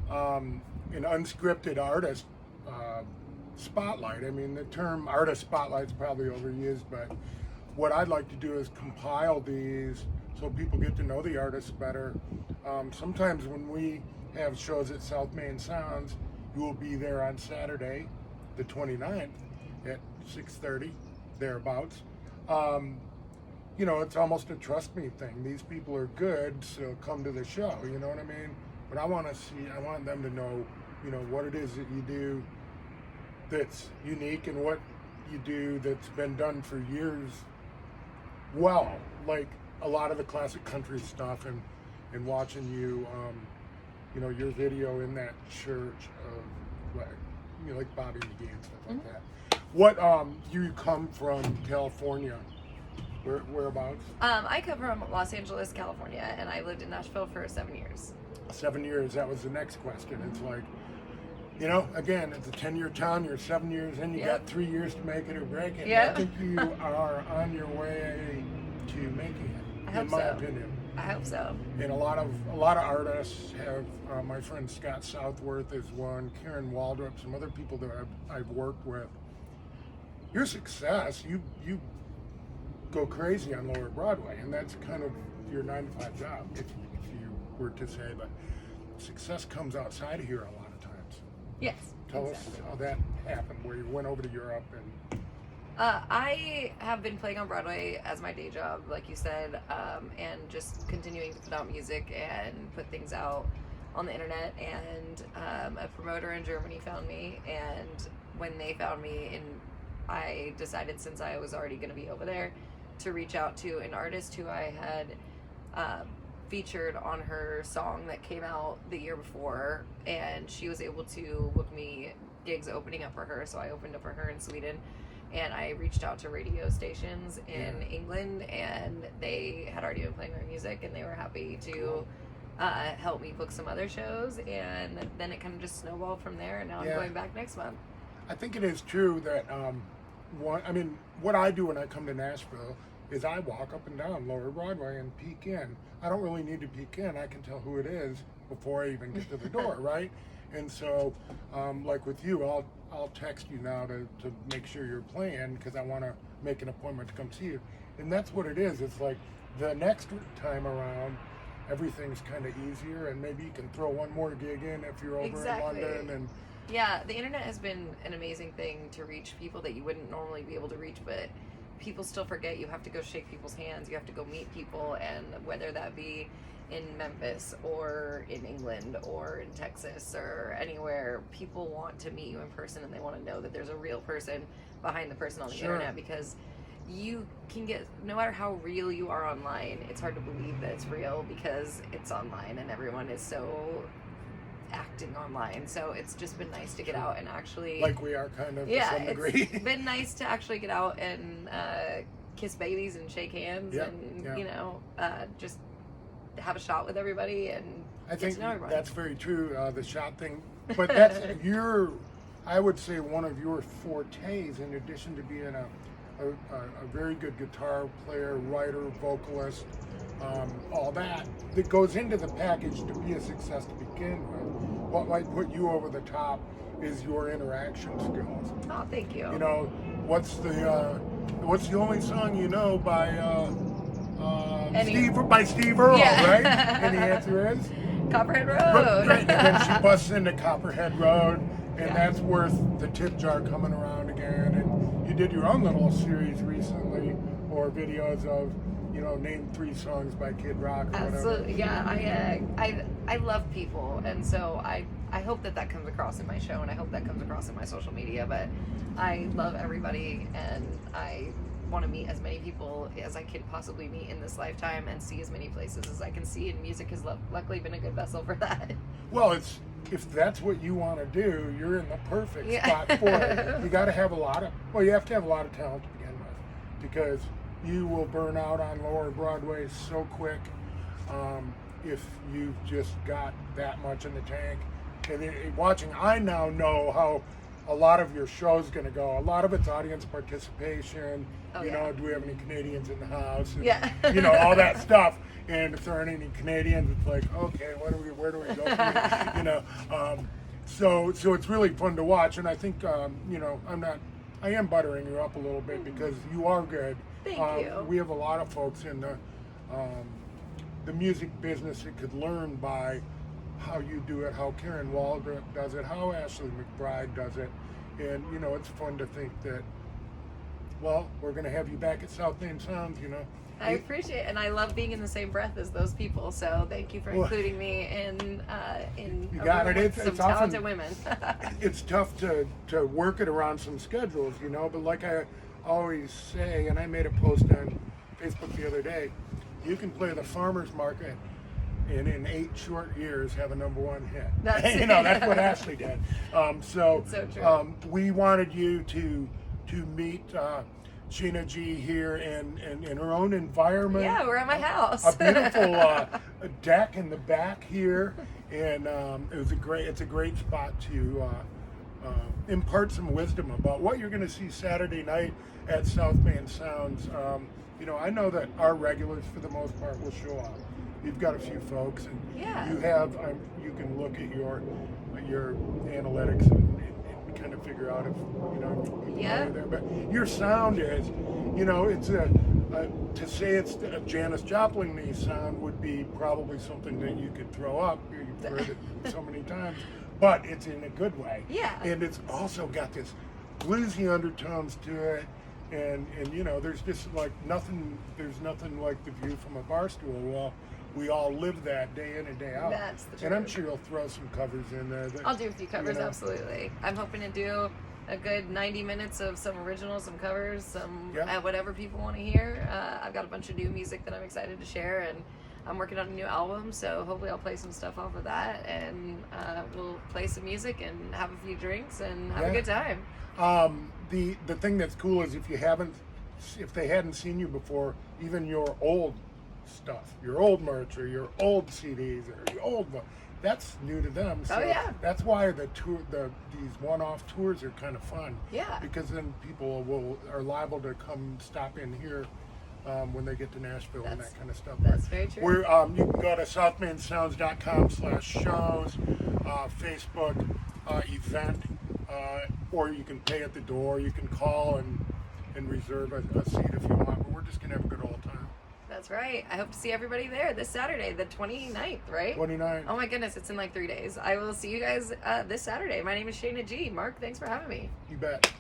an unscripted artist spotlight. I mean, the term artist spotlight is probably overused, but what I'd like to do is compile these so people get to know the artists better. Sometimes when we have shows at South Main Sounds, you will be there on Saturday, the 29th at 6:30, thereabouts. You know, it's almost a trust me thing. These people are good, so come to the show, you know what I mean? But I want them to know, you know, what it is that you do that's unique and what you do that's been done for years well, like a lot of the classic country stuff and watching you, you know, your video in that church of, like, you know, like Bobby McGee and stuff like that. What, you come from California? Whereabouts? I come from Los Angeles, California, and I lived in Nashville for 7 years. 7 years, that was the next question. It's like, you know, again, it's a 10-year town, you're 7 years in, you got 3 years to make it or break it. Yep. I think you are on your way to making it, in my opinion. I hope so. And a lot of artists have, my friend Scott Southworth is one, Karen Waldrop, some other people that I've worked with. Your success, you go crazy on Lower Broadway, and that's kind of your 9-to-5 job, if you were to say, but success comes outside of here a lot of times. Yes. Tell us how that happened, where you went over to Europe and... I have been playing on Broadway as my day job, like you said, and just continuing to put out music and put things out on the internet, and a promoter in Germany found me, and when they found me, I decided, since I was already going to be over there, to reach out to an artist who I had featured on her song that came out the year before, and she was able to book me gigs opening up for her, so I opened up for her in Sweden, and I reached out to radio stations in England, and they had already been playing my music, and they were happy to help me book some other shows, and then it kind of just snowballed from there, and now I'm going back next month. I think it is true that what I do when I come to Nashville is I walk up and down Lower Broadway and peek in. I don't really need to peek in. I can tell who it is before I even get to the door, right? And so, like with you, I'll text you now to make sure you're playing, because I want to make an appointment to come see you. And that's what it is. It's like the next time around, everything's kind of easier, and maybe you can throw one more gig in if you're over in London. And yeah, the internet has been an amazing thing to reach people that you wouldn't normally be able to reach, but people still forget you have to go shake people's hands, you have to go meet people, and whether that be in Memphis or in England or in Texas or anywhere, people want to meet you in person, and they want to know that there's a real person behind the person on the internet, because you can get, no matter how real you are online, it's hard to believe that it's real because it's online and everyone is so acting online. So it's just been nice to get out and actually, like we are kind of to some degree. It's been nice to actually get out and kiss babies and shake hands and you know, just have a shot with everybody and get to know everybody. That's very true, the shot thing. But that's I would say one of your fortes, in addition to being a very good guitar player, writer, vocalist, all that goes into the package to be a success to begin with. What might put you over the top is your interaction skills. Oh, thank you. You know, what's the only song you know by Steve Earle, right? And the answer is Copperhead Road. Right. And then she busts into Copperhead Road, and that's worth the tip jar coming around again. And you did your own little series recently, or videos of, you know, name 3 songs by Kid Rock or Absolutely. whatever. Yeah, I love people, and so I hope that comes across in my show, and I hope that comes across in my social media, but I love everybody, and I want to meet as many people as I could possibly meet in this lifetime and see as many places as I can see, and music has luckily been a good vessel for that. Well, if that's what you want to do, you're in the perfect spot for it. You got to have you have to have a lot of talent to begin with, because you will burn out on Lower Broadway so quick if you've just got that much in the tank. And watching, I now know how a lot of your show's going to go. A lot of it's audience participation. Oh, you yeah. know, do we have any Canadians in the house? And, Yeah. you know, all that stuff. And if there aren't any Canadians, it's like, okay, where do we go from here? You know, so it's really fun to watch. And I think, you know, I am buttering you up a little bit because you are good. Thank you. We have a lot of folks in the music business that could learn by how you do it, how Karen Waldrop does it, how Ashley McBride does it. And, you know, it's fun to think that, well, we're going to have you back at South Main Sounds, you know. I appreciate it, and I love being in the same breath as those people. So thank you for including me in You got it. It's some often, talented women. It's tough to work it around some schedules, you know. But like I always say, and I made a post on Facebook the other day, you can play the farmers market and in 8 short years have a #1 hit. That's you know, that's what Ashley did. So, It's so true. We wanted you to meet Sheyna G here in her own environment. Yeah, we're at my house. A beautiful deck in the back here, and it's a great spot to impart some wisdom about what you're going to see Saturday night at South Main Sounds. You know, I know that our regulars, for the most part, will show up. You've got a few folks, and Yeah. you have. You can look at your analytics and kind of figure out if you know people Yeah. are there. But your sound is, you know, it's to say it's a Janis Joplin-y sound would be probably something that you could throw up. You've heard it so many times, but it's in a good way. Yeah. And it's also got this bluesy undertones to it. And you know, there's just like nothing. There's nothing like the view from a bar stool. Well, we all live that day in and day out. That's the And I'm truth. sure you'll throw some covers in there. That, I'll do a few covers, you know, absolutely. I'm hoping to do a good 90 minutes of some originals, some covers, some Yeah. whatever people want to hear. I've got a bunch of new music that I'm excited to share, and I'm working on a new album, so hopefully I'll play some stuff off of that, and we'll play some music and have a few drinks and have a Yeah. good time. The thing that's cool is if they hadn't seen you before, even your old stuff, your old merch or your old CDs or your old, that's new to them. So Oh, yeah. that's why these one-off tours are kind of fun. Yeah. Because then people are liable to come stop in here when they get to Nashville and that kind of stuff. That's very true. You can go to southmainsounds.com/shows, Facebook event, or you can pay at the door. You can call and reserve a seat if you want. But we're just gonna have a good old time. That's right. I hope to see everybody there this Saturday, the 29th, right? 29. Oh my goodness, it's in like 3 days. I will see you guys this Saturday. My name is Sheyna G. Mark, thanks for having me. You bet.